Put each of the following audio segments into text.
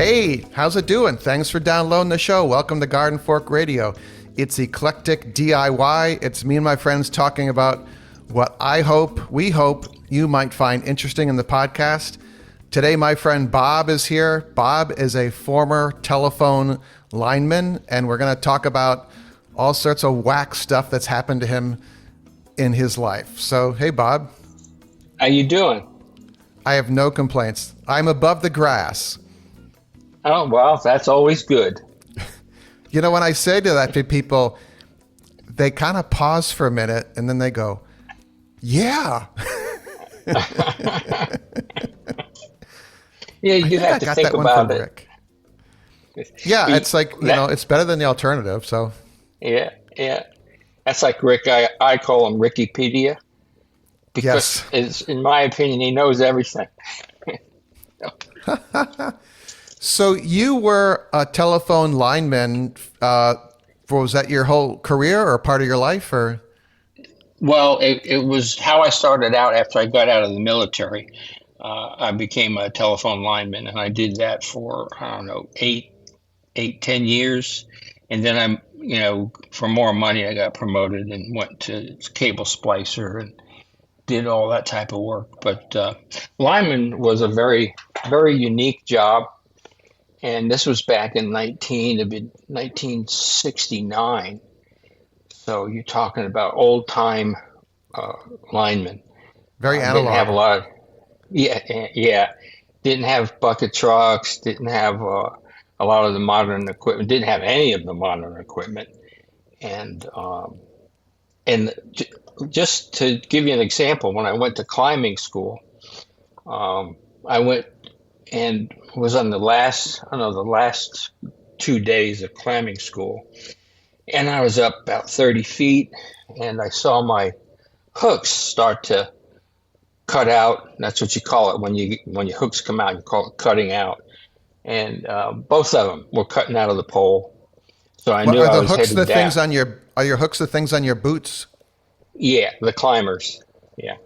Hey, how's it doing? Thanks for downloading the show. Welcome to Garden Fork Radio. It's eclectic DIY. It's me and my friends talking about what we hope you might find interesting in the podcast. Today, my friend Bob is here. Bob is a former telephone lineman, and we're going to talk about all sorts of whack stuff that's happened to him in his life. So, hey, Bob. How you doing? I have no complaints. I'm above the grass. Oh, well, that's always good. You know, when I say that to people, they kind of pause for a minute and then they go, yeah. Yeah, you have to think about it. Rick. Yeah, it's like, it's better than the alternative. So, yeah. That's like Rick. I call him Rickipedia because, in my opinion, he knows everything. So you were a telephone lineman. Was that your whole career or part of your life? Or? Well, it was how I started out after I got out of the military. I became a telephone lineman, and I did that for, 10 years. And then for more money, I got promoted and went to cable splicer and did all that type of work. But lineman was a very, very unique job. And this was back in 1969. So you're talking about old time linemen. Very analog. Didn't have a lot of, yeah. Didn't have bucket trucks. Didn't have a lot of the modern equipment. Didn't have any of the modern equipment. And just to give you an example, when I went to climbing school, I went and was on the last 2 days of climbing school. And I was up about 30 feet and I saw my hooks start to cut out. That's what you call it when your hooks come out, you call it cutting out. And both of them were cutting out of the pole. So I knew I was headed down. Are your hooks the things on your boots? Yeah, the climbers. Yeah.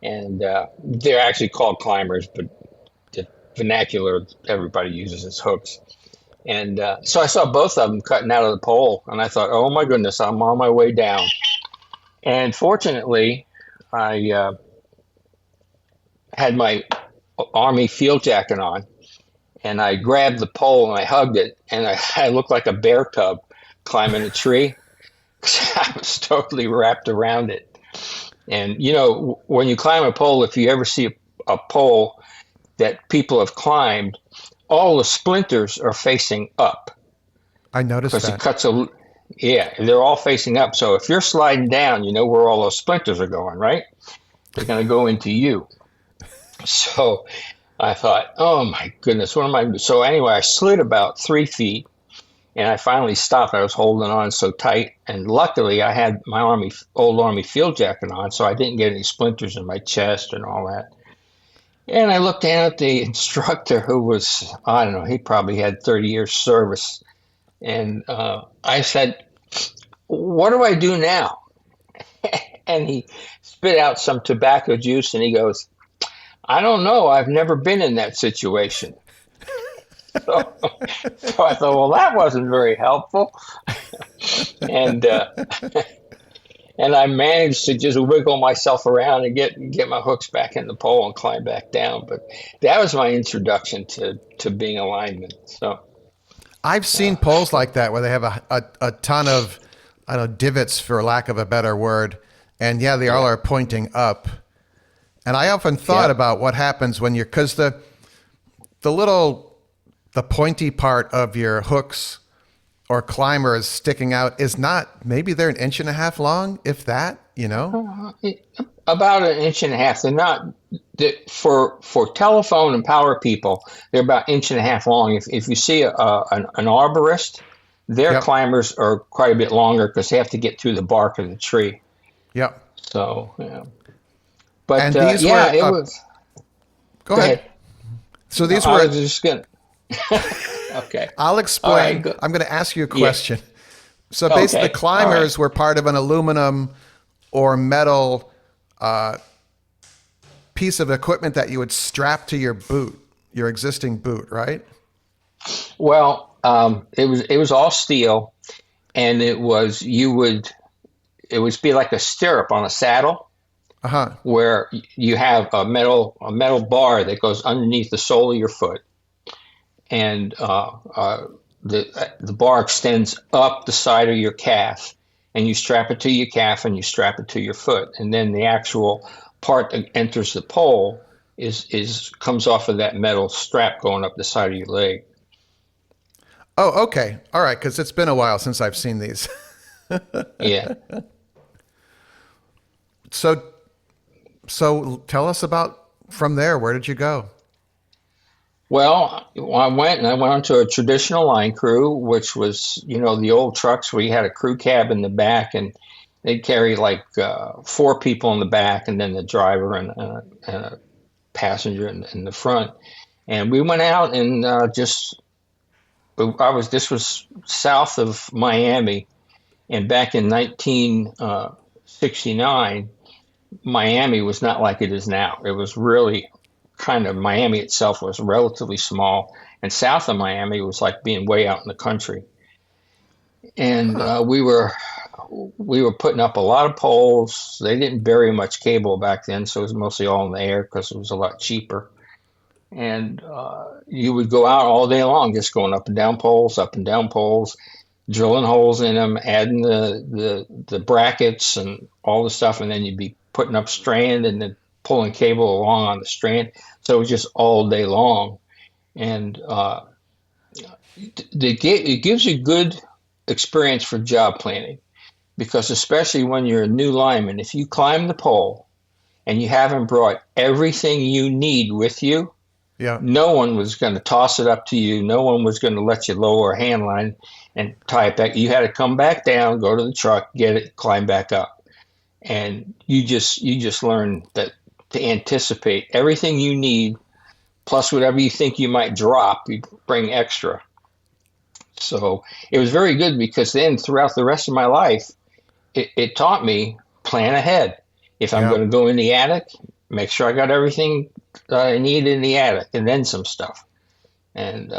And they're actually called climbers, but vernacular everybody uses as hooks. And so I saw both of them cutting out of the pole, and I thought, oh my goodness, I'm on my way down. And fortunately, I had my Army field jacket on, and I grabbed the pole and I hugged it, and I looked like a bear cub climbing a tree because I was totally wrapped around it. And when you climb a pole, if you ever see a pole that people have climbed, all the splinters are facing up. I noticed that. Because it cuts they're all facing up. So if you're sliding down, you know where all those splinters are going, right? They're going to go into you. So I thought, oh my goodness, what am I doing? So anyway, I slid about 3 feet and I finally stopped. I was holding on so tight. And luckily I had my old Army field jacket on, so I didn't get any splinters in my chest and all that. And I looked down at the instructor who was, I don't know, he probably had 30 years service. And I said, what do I do now? And he spit out some tobacco juice and he goes, I don't know. I've never been in that situation. So I thought, well, that wasn't very helpful. And I managed to just wiggle myself around and get my hooks back in the pole and climb back down. But that was my introduction to being a lineman. So I've seen poles like that where they have a ton of, divots, for lack of a better word. And they all are pointing up. And I often thought about what happens when because the pointy part of your hooks or climber is sticking out is not, maybe they're 1.5 inches long, if that, About 1.5 inches. They're not, for telephone and power people, they're about 1.5 inches long. If you see an arborist, their climbers are quite a bit longer because they have to get through the bark of the tree. Yep. So, yeah. But and these were, it was. Go ahead. So these were. I was just going Okay. I'll explain. Right, I'm going to ask you a question. Yeah. So basically, the climbers were part of an aluminum or metal piece of equipment that you would strap to your boot, your existing boot, right? Well, it was all steel, and it would be like a stirrup on a saddle, Uh-huh. where you have a metal bar that goes underneath the sole of your foot, and the bar extends up the side of your calf, and you strap it to your calf and you strap it to your foot, and then the actual part that enters the pole is comes off of that metal strap going up the side of your leg. Oh, okay. All right, because it's been a while since I've seen these. Yeah. So, so tell us about from there. Where did you go? Well, I went onto a traditional line crew, which was, the old trucks where you had a crew cab in the back, and they'd carry like four people in the back, and then the driver and a passenger in the front. And we went out and this was south of Miami, and back in 1969, Miami was not like it is now. It was really kind of Miami itself was relatively small, and south of Miami was like being way out in the country. And Huh. we were putting up a lot of poles. They didn't bury much cable back then, so it was mostly all in the air because it was a lot cheaper. And you would go out all day long, just going up and down poles, drilling holes in them, adding the brackets and all the stuff, and then you'd be putting up strand and then pulling cable along on the strand. So it was just all day long, and it gives you good experience for job planning, because especially when you're a new lineman, if you climb the pole and you haven't brought everything you need with you, Yeah. no one was going to toss it up to you. No one was going to let you lower a hand line and tie it back. You had to come back down, go to the truck, get it, climb back up. And you just learn that to anticipate everything you need, plus whatever you think you might drop, you bring extra. So it was very good, because then throughout the rest of my life, it taught me plan ahead. If I'm Yeah. going to go in the attic, make sure I got everything that I need in the attic, and then some stuff. And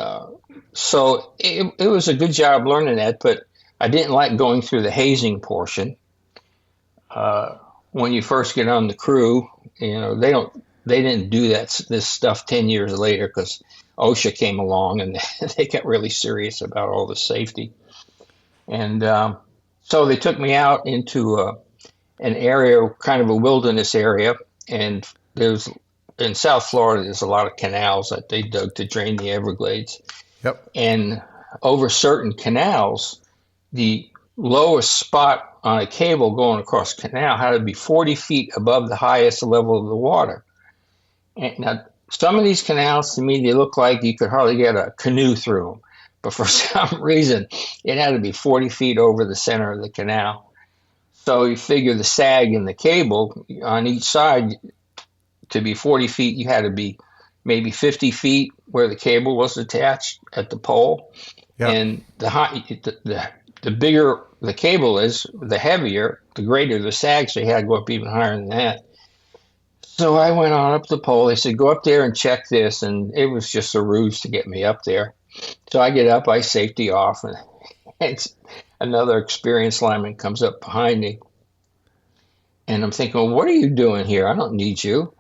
so it was a good job learning that, but I didn't like going through the hazing portion. When you first get on the crew, they didn't do this stuff 10 years later, because OSHA came along and they got really serious about all the safety. And so they took me out into an area, kind of a wilderness area, and there's in South Florida, there's a lot of canals that they dug to drain the Everglades. Yep. And over certain canals, the lowest spot on a cable going across the canal had to be 40 feet above the highest level of the water. And now, some of these canals, to me, they look like you could hardly get a canoe through them. But for some reason, it had to be 40 feet over the center of the canal. So you figure the sag in the cable on each side, to be 40 feet, you had to be maybe 50 feet where the cable was attached at the pole. Yep. And the bigger the cable is, the heavier, the greater the sag. So you had to go up even higher than that. So I went on up the pole. They said, go up there and check this. And it was just a ruse to get me up there. So I get up, I safety off, and it's another experienced lineman comes up behind me. And I'm thinking, well, what are you doing here? I don't need you.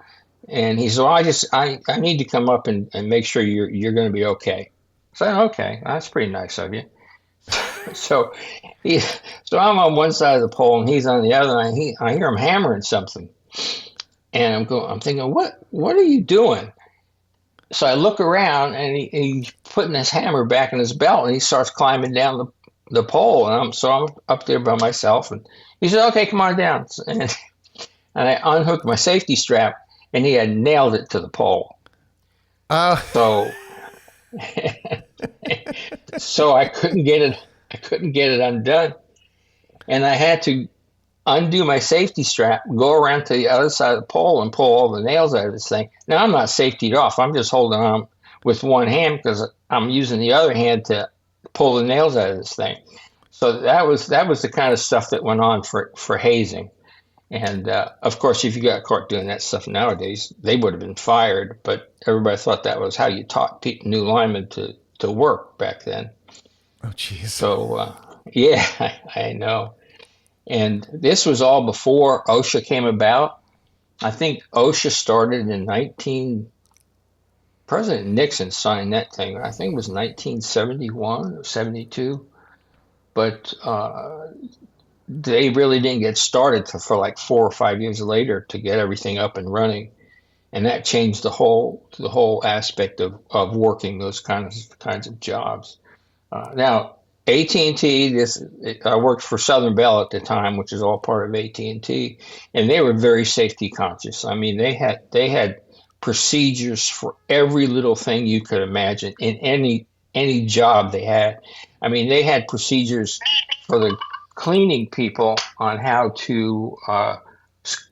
And he said, well, I need to come up and make sure you're going to be okay. So I said, okay, that's pretty nice of you. So he, so I'm on one side of the pole and he's on the other, and I hear him hammering something. And I'm thinking, what are you doing? So I look around, and he's putting his hammer back in his belt, and he starts climbing down the pole. And I'm up there by myself, and he said, okay, come on down. And I unhooked my safety strap, and he had nailed it to the pole. Uh, So so I couldn't get it. I couldn't get it undone, and I had to undo my safety strap, go around to the other side of the pole, and pull all the nails out of this thing. Now I'm not safetied off. I'm just holding on with one hand because I'm using the other hand to pull the nails out of this thing. So that was the kind of stuff that went on for hazing. And of course, if you got caught doing that stuff nowadays, they would have been fired. But everybody thought that was how you taught new linemen to work back then. Oh, jeez. So yeah, I know. And this was all before OSHA came about. I think OSHA started in 19. President Nixon signed that thing. I think it was 1971 or 72. But they really didn't get started for like 4 or 5 years later to get everything up and running, and that changed the whole aspect of working those kinds of jobs. Now AT&T, I worked for Southern Bell at the time, which is all part of AT&T, and they were very safety conscious. I mean, they had procedures for every little thing you could imagine in any job they had. I mean, they had procedures for the cleaning people on how to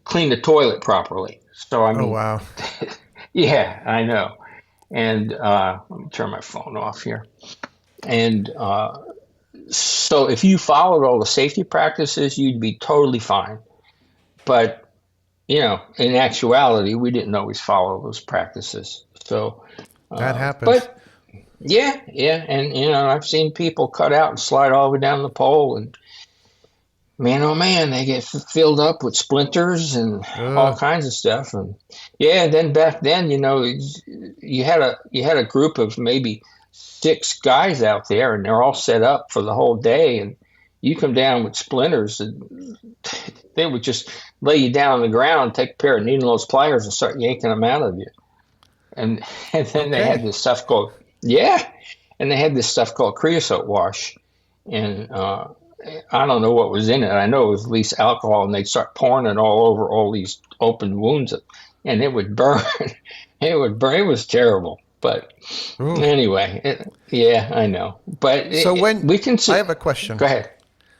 clean the toilet properly. So I Oh, mean, wow. yeah, I know. And let me turn my phone off here. And so if you followed all the safety practices, you'd be totally fine. But, in actuality, we didn't always follow those practices. So, That happens. but yeah, yeah. And, I've seen people cut out and slide all the way down the pole. And man, oh man, they get filled up with splinters and all Ugh. kinds of stuff. And yeah, then back then, you had a group of maybe 6 guys out there, and they're all set up for the whole day. And you come down with splinters, and they would just lay you down on the ground, take a pair of needle nose pliers, and start yanking them out of you. And and then they had Okay. this stuff called yeah, and they had this stuff called creosote wash, and I don't know what was in it. I know it was at least alcohol, and they'd start pouring it all over all these open wounds, and it would burn. It would burn. It was terrible. But Ooh. anyway, yeah, I know. But So we can I see. have a question. Go ahead.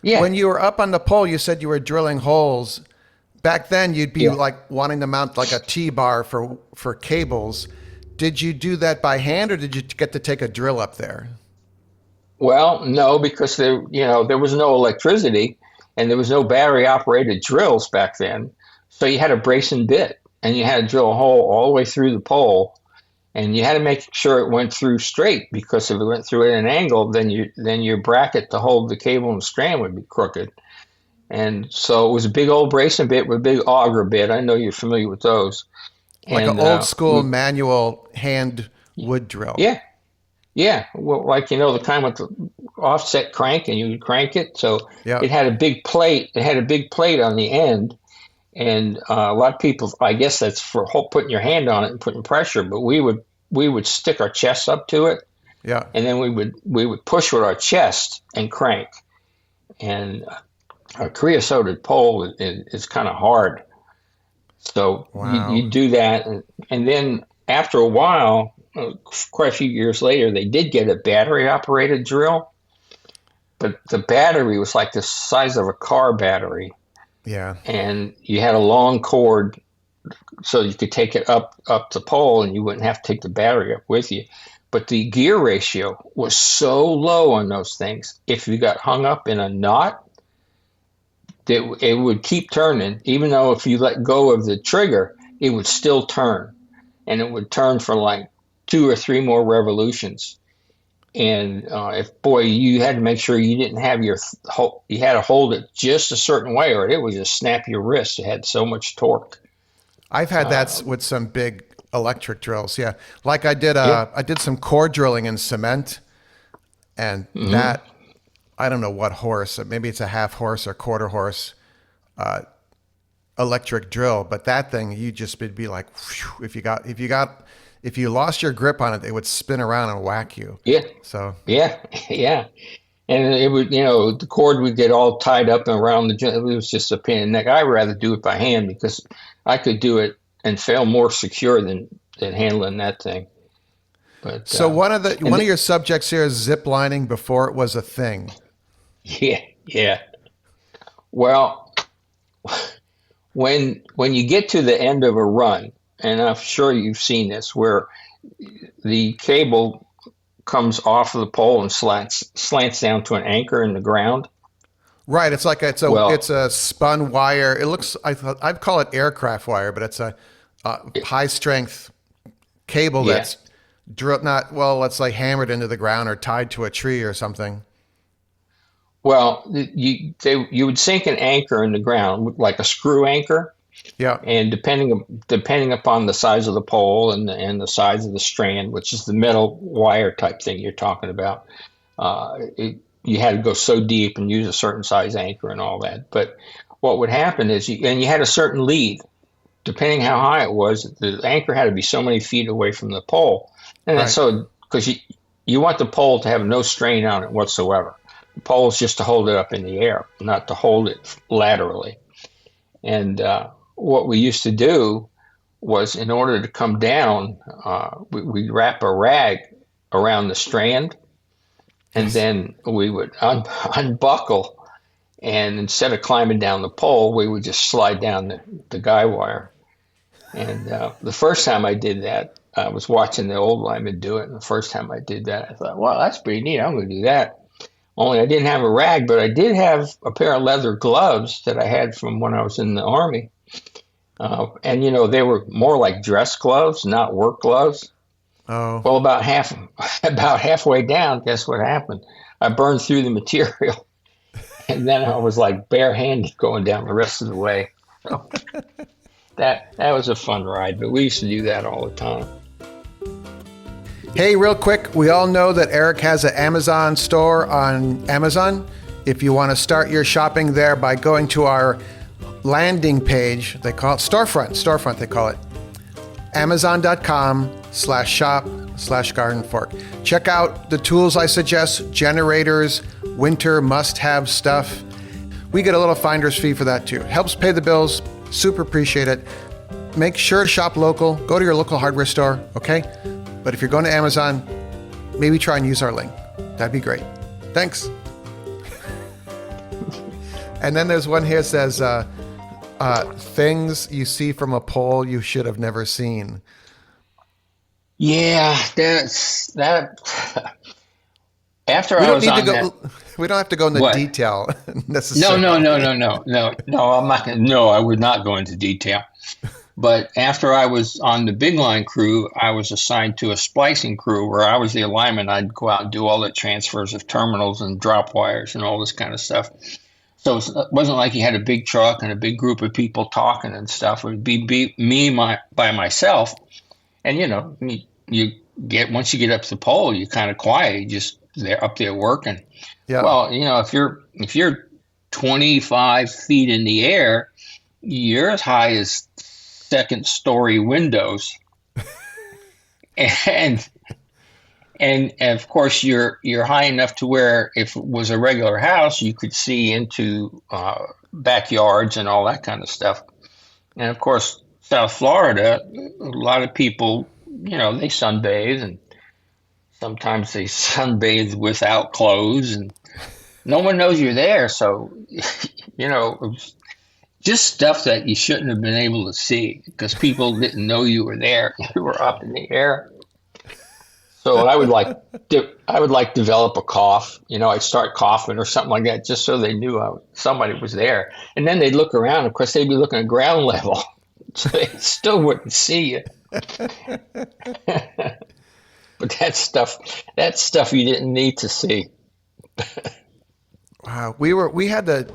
Yeah, When you were up on the pole, you said you were drilling holes. Back then, you'd be yeah. like wanting to mount like a T-bar for cables. Did you do that by hand, or did you get to take a drill up there? Well, no, because there was no electricity, and there was no battery operated drills back then. So you had a brace and bit, and you had to drill a hole all the way through the pole. And you had to make sure it went through straight, because if it went through at an angle, then your bracket to hold the cable and strand would be crooked. And so it was a big old bracing bit with a big auger bit. I know you're familiar with those. Like an And old school manual hand wood drill. yeah, yeah, well, like the kind with the offset crank, and you would crank it. So Yeah. it had a big plate. It had a big plate on the end, and a lot of people, I guess that's for putting your hand on it and putting pressure. But we would stick our chests up to it, Yeah. and then we would push with our chest and crank. And a creosoted pole is kind of hard, so Wow. you do that, and then after a while, quite a few years later, they did get a battery operated drill, but the battery was like the size of a car battery, Yeah. and you had a long cord so you could take it up the pole, and you wouldn't have to take the battery up with you. But the gear ratio was so low on those things. If you got hung up in a knot, it would keep turning, even though if you let go of the trigger, it would still turn, and it would turn for like 2 or 3 more revolutions. And if boy, you had to make sure you didn't have you had to hold it just a certain way, or it would just snap your wrist. It had so much torque. I've had that with some big electric drills. Yeah. Like I did Yeah. I did some core drilling in cement, and Hmm. that, I don't know what horse, maybe it's a half horse or quarter horse electric drill, but that thing, you just would be like, whew, if you lost your grip on it, it would spin around and whack you. Yeah, So yeah, yeah. And it would, the cord would get all tied up and around it was just a pain in the neck. I'd rather do it by hand, because I could do it and feel more secure than handling that thing. But so and one of your subjects here is zip lining before it was a thing. yeah, yeah. Well, when you get to the end of a run, and I'm sure you've seen this, where the cable comes off of the pole and slants down to an anchor in the ground. Right. It's Well, a spun wire. It looks, I'd call it aircraft wire, but it's a high strength cable yeah, drill, not, well, let's like hammered into the ground or tied to a tree or something. Well, you would sink an anchor in the ground like a screw anchor, Yeah. and depending upon the size of the pole and the size of the strand, which is the metal wire type thing you're talking about, you had to go so deep and use a certain size anchor and all that. But what would happen is you had a certain lead. Depending how high it was, the anchor had to be so many feet away from the pole, and that's Right. so because you want the pole to have no strain on it whatsoever. The pole is just to hold it up in the air, not to hold it laterally. And what we used to do was, in order to come down, we'd wrap a rag around the strand, and Yes. then we would unbuckle. And instead of climbing down the pole, we would just slide down the guy wire. And the first time I did that, I was watching the old lineman do it. And the first time I did that, I thought, well, that's pretty neat. I'm going to do that. Only I didn't have a rag, but I did have a pair of leather gloves that I had from when I was in the Army. And, they were more like dress gloves, not work gloves. Oh, Well, about halfway down, guess what happened? I burned through the material. And then I was like barehanded going down the rest of the way. So that was a fun ride, but we used to do that all the time. hey, real quick, we all know that Eric has an Amazon store on Amazon. If you want to start your shopping there by going to our landing page, they call it storefront, they call it, amazon.com/shop/garden fork. Check out the tools I suggest, generators, winter must-have stuff. We get a little finder's fee for that too. Helps pay the bills. Super appreciate it. Make sure to shop local. Go to your local hardware store, okay? But if you're going to Amazon, maybe try and use our link. That'd be great. Thanks. And then there's one here that says, things you see from a pole you should have never seen. Yeah, that's that. After We I don't was need to on go. that, We don't have to go into what? detail No, necessarily. no. I'm not gonna. No, I would not go into detail. But after I was on the big line crew, I was assigned to a splicing crew where I was the lineman. I'd go out and do all the transfers of terminals and drop wires and all this kind of stuff. So it wasn't like you had a big truck and a big group of people talking and stuff. It would be me by myself. And you get once you get up to the pole, you're kind of quiet. You just they're up there working. Yeah. Well, if you're 25 feet in the air, you're as high as second story windows, and of course you're high enough to where if it was a regular house, you could see into backyards and all that kind of stuff. And of course, South Florida, a lot of people, they sunbathe, and sometimes they sunbathe without clothes, and no one knows you're there. So, it was just stuff that you shouldn't have been able to see because people didn't know you were there. You were up in the air. So I would develop a cough. I'd start coughing or something like that, just so they knew somebody was there. And then they'd look around. Of course, they'd be looking at ground level, so they still wouldn't see you. But that's stuff you didn't need to see. Wow. We had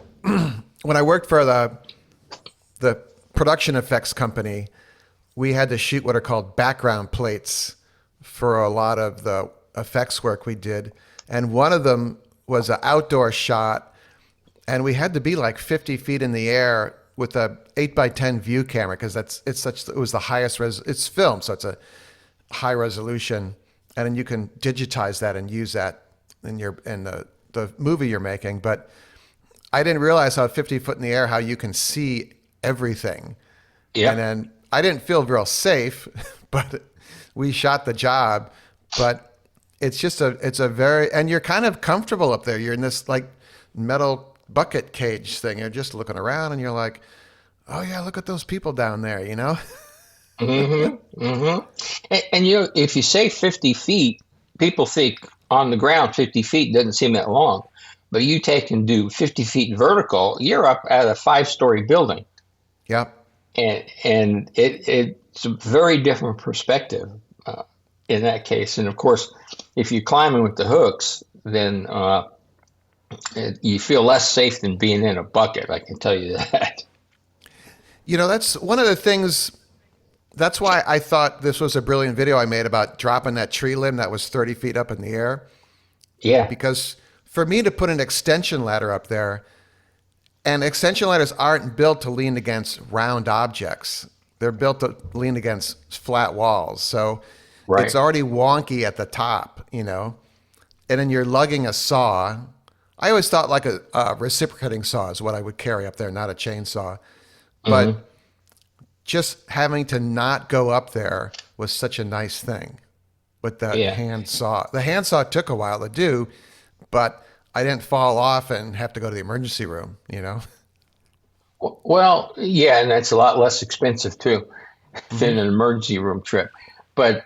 when I worked for the production effects company, we had to shoot what are called background plates for a lot of the effects work we did. And one of them was an outdoor shot, and we had to be like 50 feet in the air with a 8x10 view camera because it was the highest it's film, so it's a high resolution, and then you can digitize that and use that in the movie you're making. But I didn't realize how 50 foot in the air, how you can see everything. Yeah. And then I didn't feel real safe, but we shot the job. But it's a very, and you're kind of comfortable up there. You're in this like metal bucket cage thing. You're just looking around and you're like, oh yeah, look at those people down there, Mm-hmm. Mm-hmm. And if you say 50 feet, people think on the ground 50 feet doesn't seem that long. But you take and do 50 feet vertical, you're up at a 5-story building. Yep. And it's a very different perspective. in that case. And of course, if you're climbing with the hooks, then you feel less safe than being in a bucket. I can tell you that. That's one of the things. That's why I thought this was a brilliant video I made about dropping that tree limb that was 30 feet up in the air. Yeah. Because for me to put an extension ladder up there, and extension ladders aren't built to lean against round objects. They're built to lean against flat walls. So Right. it's already wonky at the top, and then you're lugging a saw. I always thought like a reciprocating saw is what I would carry up there, not a chainsaw. But just having to not go up there was such a nice thing with that hand saw. The hand saw took a while to do, but I didn't fall off and have to go to the emergency room, Well, yeah, and that's a lot less expensive too than an emergency room trip. But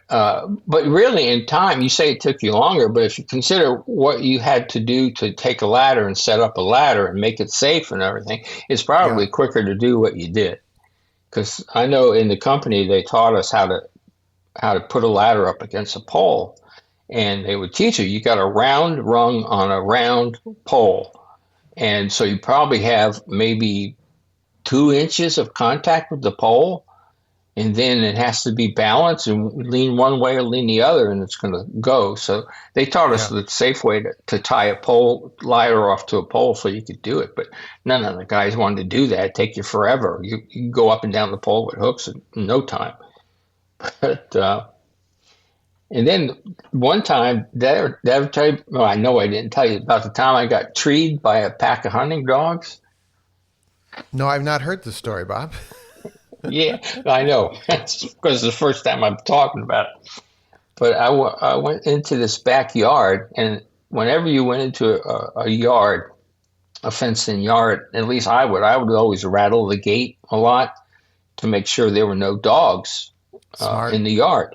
really, in time, you say it took you longer, but if you consider what you had to do to take a ladder and set up a ladder and make it safe and everything, it's probably quicker to do what you did. Because I know in the company they taught us how to put a ladder up against a pole, and they would teach you got a round rung on a round pole, and so you probably have maybe 2 inches of contact with the pole. And then it has to be balanced and lean one way or lean the other, and it's going to go. So they taught us the safe way to tie a pole ladder off to a pole so you could do it. But none of the guys wanted to do that. It'd take you forever. You can go up and down the pole with hooks in no time. But and then one time, that tell you, well, I know I didn't tell you about the time I got treed by a pack of hunting dogs. No, I've not heard the story, Bob. Yeah, I know. That's because it's the first time I'm talking about it. But I went into this backyard, and whenever you went into a yard, a fenced-in yard, at least I would always rattle the gate a lot to make sure there were no dogs in the yard.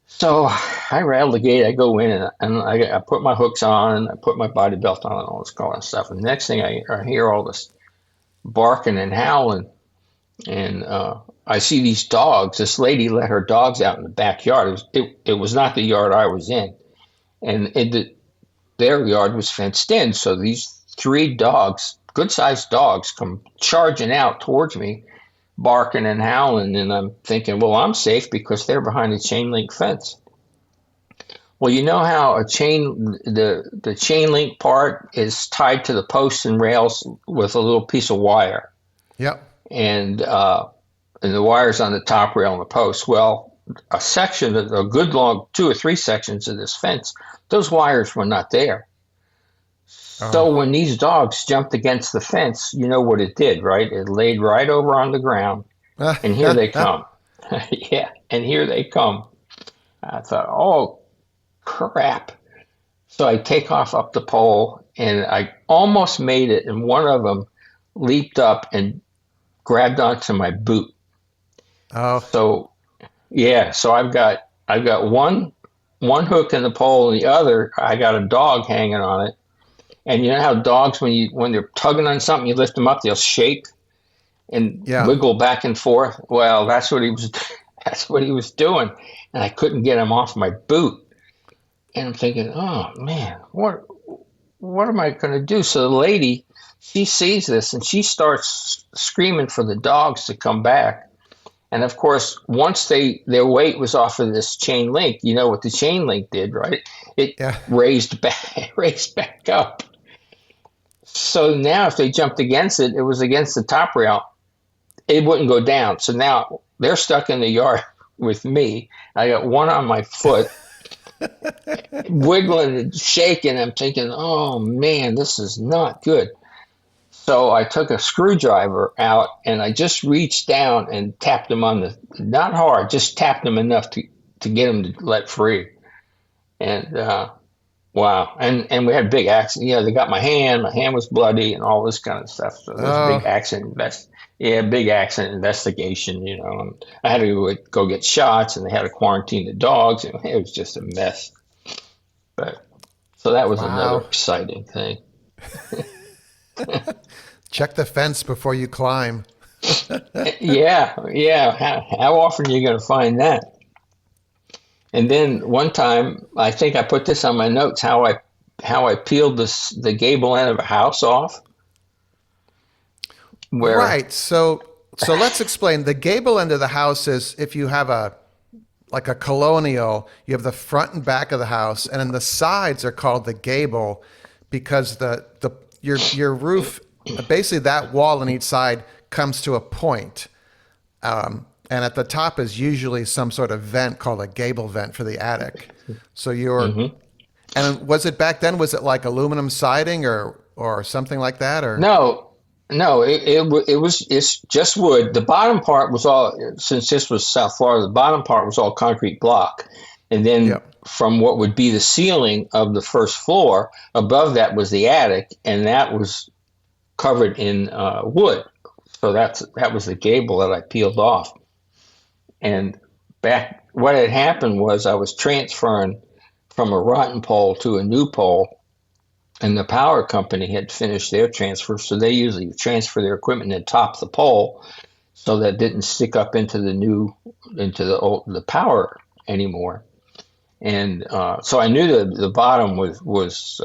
So I rattle the gate. I go in and I put my hooks on, and I put my body belt on, and all this kind of stuff. And the next thing I hear all this barking and howling. And I see these dogs. This lady let her dogs out in the backyard. It was not the yard I was in, and their yard was fenced in. So these 3 dogs, good-sized dogs, come charging out towards me, barking and howling. And I'm thinking, well, I'm safe because they're behind a chain link fence. Well, you know how the chain link part is tied to the posts and rails with a little piece of wire. Yep. And the wire's on the top rail and the post. Well, a good long 2 or 3 sections of this fence, those wires were not there. So when these dogs jumped against the fence, you know what it did, right? It laid right over on the ground, and here they come. Yeah, and here they come. I thought, oh, crap. So I take off up the pole, and I almost made it, and one of them leaped up and grabbed onto my boot. Oh. So I've got one hook in the pole, and the other I got a dog hanging on it. And you know how dogs, when they're tugging on something, you lift them up, they'll shake and wiggle back and forth. Well, that's what he was doing, and I couldn't get him off my boot. And I'm thinking, oh man, what am I going to do? So the lady, she sees this and she starts screaming for the dogs to come back. And of course, once their weight was off of this chain link, you know what the chain link did, right? It raised back up. So now if they jumped against it, it was against the top rail. It wouldn't go down. So now they're stuck in the yard with me. I got one on my foot, wiggling and shaking. I'm thinking, oh man, this is not good. So I took a screwdriver out and I just reached down and tapped him on not hard, just tapped him enough to get him to let free. And wow. And we had a big accident. You know, they got my hand was bloody and all this kind of stuff. So there was a big accident big accident investigation, you know. And I had to go get shots and they had to quarantine the dogs. And it was just a mess. But so that was another exciting thing. Check the fence before you climb. Yeah. How often are you going to find that? And then one time, I think I put this on my notes, how I peeled the gable end of a house off, where Right. So let's explain. The gable end of the house is if you have a like a colonial, you have the front and back of the house, and then the sides are called the gable because your roof, basically that wall on each side comes to a point. And at the top is usually some sort of vent called a gable vent for the attic. So Mhm. and was it back then? Was it like aluminum siding or something like that? Or No, no, it's just wood. The bottom part was all, since this was South Florida, the bottom part was all concrete block, and then yeah. from what would be the ceiling of the first floor, above that was the attic, and that was covered in wood. So that was the gable that I peeled off. And back, what had happened was I was transferring from a rotten pole to a new pole, and the power company had finished their transfer, so they usually transfer their equipment and top the pole so that it didn't stick up into the power anymore. And so I knew that the bottom was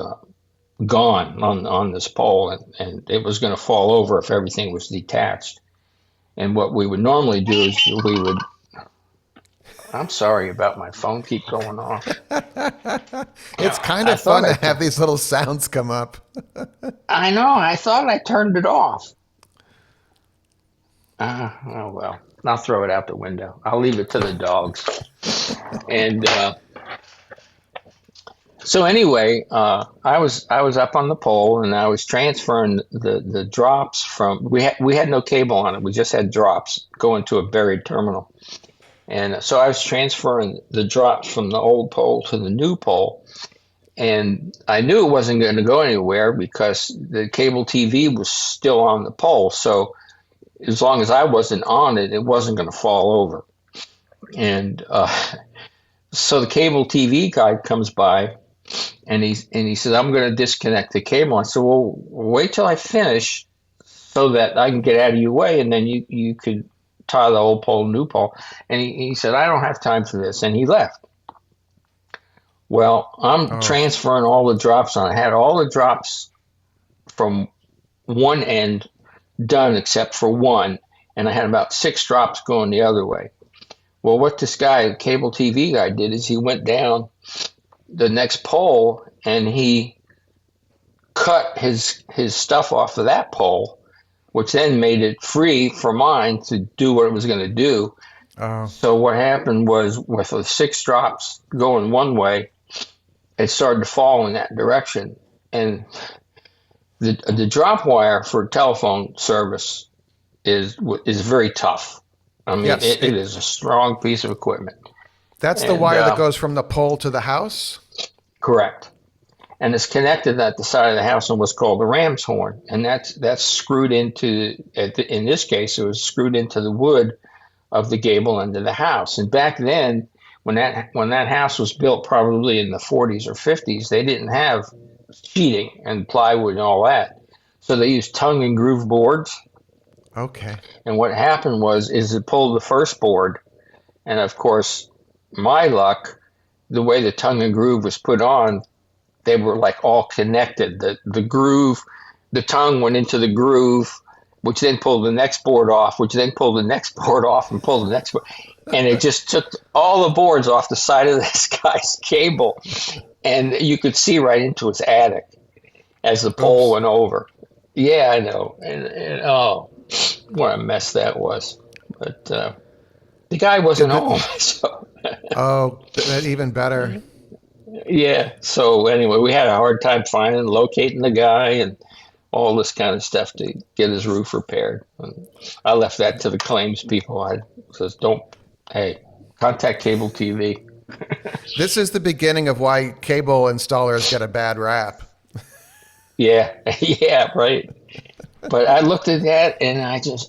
gone on this pole, and it was going to fall over if everything was detached. And what we would normally do is we would. I'm sorry about my phone keep going off. It's kind I of thought fun to I, have these little sounds come up. I know. I thought I turned it off. Oh well, I'll throw it out the window. I'll leave it to the dogs. And so anyway, I was up on the pole and I was transferring the drops from we had no cable on it. We just had drops going to a buried terminal. And so I was transferring the drops from the old pole to the new pole. And I knew it wasn't going to go anywhere because the cable TV was still on the pole. So as long as I wasn't on it, it wasn't going to fall over. And so the cable TV guy comes by and he says, "I'm going to disconnect the cable." I said, "Well, wait till I finish so that I can get out of your way, and then you could tie the old pole, new pole." And he said, "I don't have time for this," and he left. Well, I'm Oh, transferring all the drops on. I had all the drops from one end done except for one, and I had about six drops going the other way. Well, what this guy, cable TV guy, did is he went down the next pole and he cut his stuff off of that pole, which then made it free for mine to do what it was going to do. oh, So what happened was, with the six drops going one way, it started to fall in that direction, and the drop wire for telephone service is very tough. I mean, yes. it is a strong piece of equipment. That's the And wire that goes from the pole to the house. correct. And it's connected at the side of the house in what's called the ram's horn, and that's screwed into. In this case, it was screwed into the wood of the gable end of the house. And back then, when that house was built, probably in the 40s or 50s, they didn't have sheeting and plywood and all that, so they used tongue and groove boards. Okay. And what happened was, is it pulled the first board, and of course, my luck, the way the tongue and groove was put on, they were like all connected. The groove, the tongue went into the groove, which then pulled the next board off, which then pulled the next board off and pulled the next board. And it just took all the boards off the side of this guy's cable. And you could see right into his attic as the pole Oops. went over. Yeah, I know. And oh, what a mess that was. But the guy wasn't Did home. the, So, even better. yeah. So anyway, we had a hard time finding, locating the guy and all this kind of stuff to get his roof repaired. And I left that to the claims people. I says, don't, hey, contact cable TV. This is the beginning of why cable installers get a bad rap. Yeah, yeah, right. But I looked at that and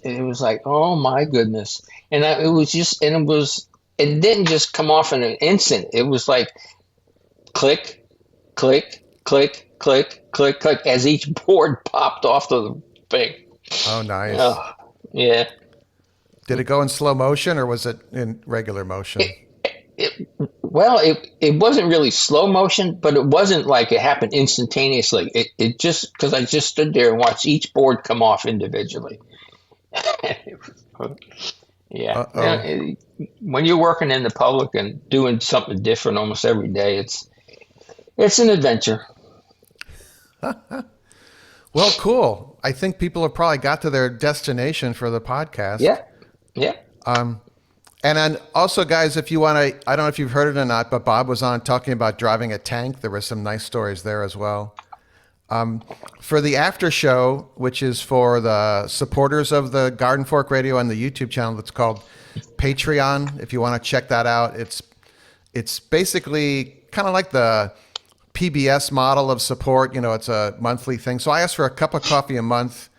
it was like, oh my goodness. And it didn't just come off in an instant. It was like click, click, click, click, click, click as each board popped off the thing. Oh, nice. Oh, yeah. Did it go in slow motion or was it in regular motion? It, Well, it wasn't really slow motion, but it wasn't like it happened instantaneously. It just because I just stood there and watched each board come off individually. Yeah. Uh-oh. When you're working in the public and doing something different almost every day, it's an adventure. Well, cool. I think people have probably got to their destination for the podcast. Yeah. Yeah. And then also, guys, if you want to, I don't know if you've heard it or not, but Bob was on talking about driving a tank. There were some nice stories there as well. For the after show, which is for the supporters of the Garden Fork Radio and the YouTube channel, it's called Patreon. If you want to check that out, it's basically kind of like the PBS model of support. You know, it's a monthly thing. So I ask for a cup of coffee a month,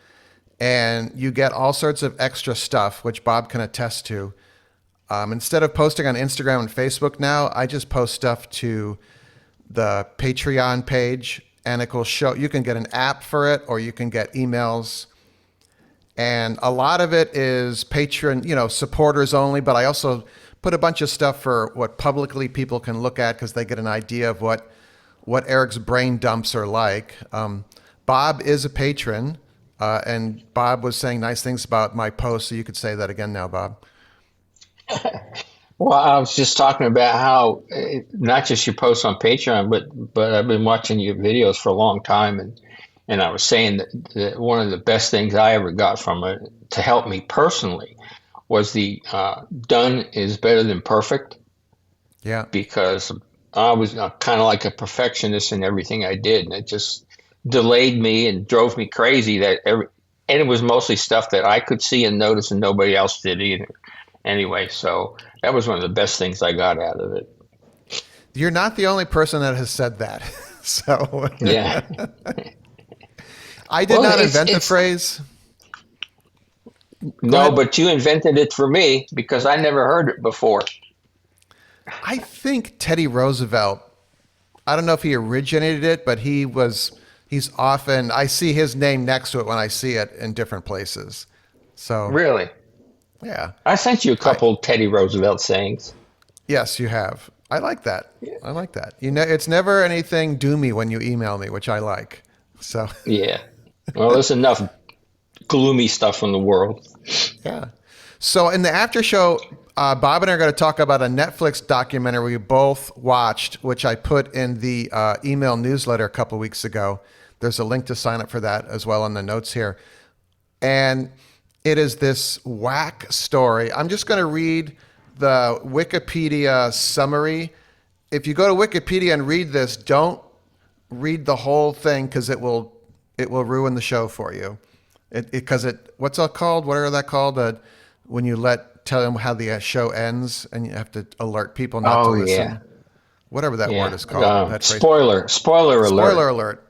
and you get all sorts of extra stuff, which Bob can attest to. Instead of posting on Instagram and Facebook now, I just post stuff to the Patreon page, and it will show. You can get an app for it, or you can get emails. And a lot of it is patron, supporters only. But I also put a bunch of stuff for what publicly people can look at because they get an idea of what Eric's brain dumps are like. Bob is a patron, and Bob was saying nice things about my post, so you could say that again now, Bob. Well, I was just talking about how not just your posts on Patreon, but I've been watching your videos for a long time, and I was saying that one of the best things I ever got from it to help me personally was the done is better than perfect. Yeah. Because I was kind of like a perfectionist in everything I did, and it just delayed me and drove me crazy. And it was mostly stuff that I could see and notice, and nobody else did either. Anyway, so that was one of the best things I got out of it. You're not the only person that has said that. So yeah, I did not invent the phrase. No, but you invented it for me because I never heard it before. I think Teddy Roosevelt, I don't know if he originated it, but he's often, I see his name next to it when I see it in different places. So really? Yeah. I sent you a couple Teddy Roosevelt sayings. Yes, you have. I like that. Yeah. I like that. It's never anything doomy when you email me, which I like. So yeah. Well, there's enough gloomy stuff in the world. Yeah. So in the after show, Bob and I are going to talk about a Netflix documentary we both watched, which I put in the email newsletter a couple weeks ago. There's a link to sign up for that as well in the notes here. And it is this whack story. I'm just going to read the Wikipedia summary. If you go to Wikipedia and read this, don't read the whole thing because it will ruin the show for you. What's it called? What are that called? When you tell them how the show ends and you have to alert people not to listen. Yeah. Whatever that word is called. Spoiler alert. Spoiler alert.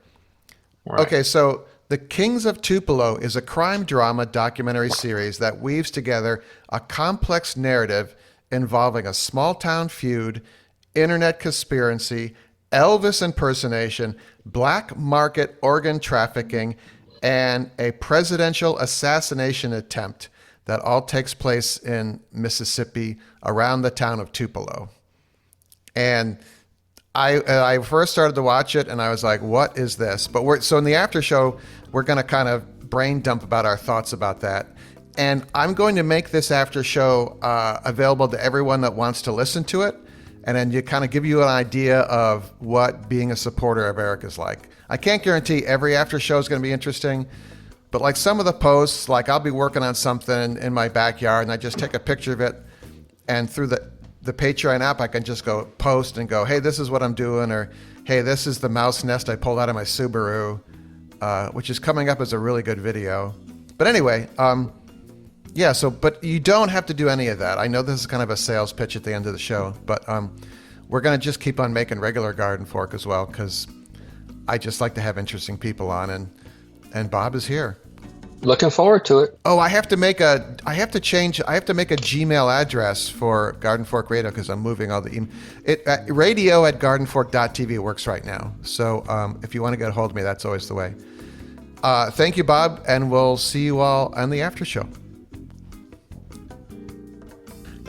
Right. Okay, so The Kings of Tupelo is a crime drama documentary series that weaves together a complex narrative involving a small town feud, internet conspiracy, Elvis impersonation, black market organ trafficking, and a presidential assassination attempt that all takes place in Mississippi around the town of Tupelo. And I first started to watch it and I was like, what is this? But so in the after show, we're going to kind of brain dump about our thoughts about that. And I'm going to make this after show available to everyone that wants to listen to it. And then you kind of give you an idea of what being a supporter of Eric is like. I can't guarantee every after show is going to be interesting, but like some of the posts, like I'll be working on something in my backyard and I just take a picture of it, and through the Patreon app, I can just go post and go, hey, this is what I'm doing, or hey, this is the mouse nest I pulled out of my Subaru, which is coming up as a really good video. But anyway, yeah, but you don't have to do any of that. I know this is kind of a sales pitch at the end of the show, but we're going to just keep on making regular Garden Fork as well, because I just like to have interesting people on, and Bob is here. Looking forward to it. Oh, I have to make a Gmail address for Garden Fork Radio because I'm moving all the radio at gardenfork.tv works right now. So if you want to get a hold of me, that's always the way. Thank you, Bob, and we'll see you all on the after show.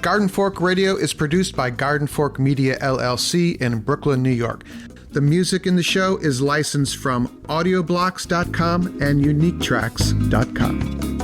Garden Fork Radio is produced by Garden Fork Media LLC in Brooklyn, New York. The music in the show is licensed from audioblocks.com and uniquetracks.com.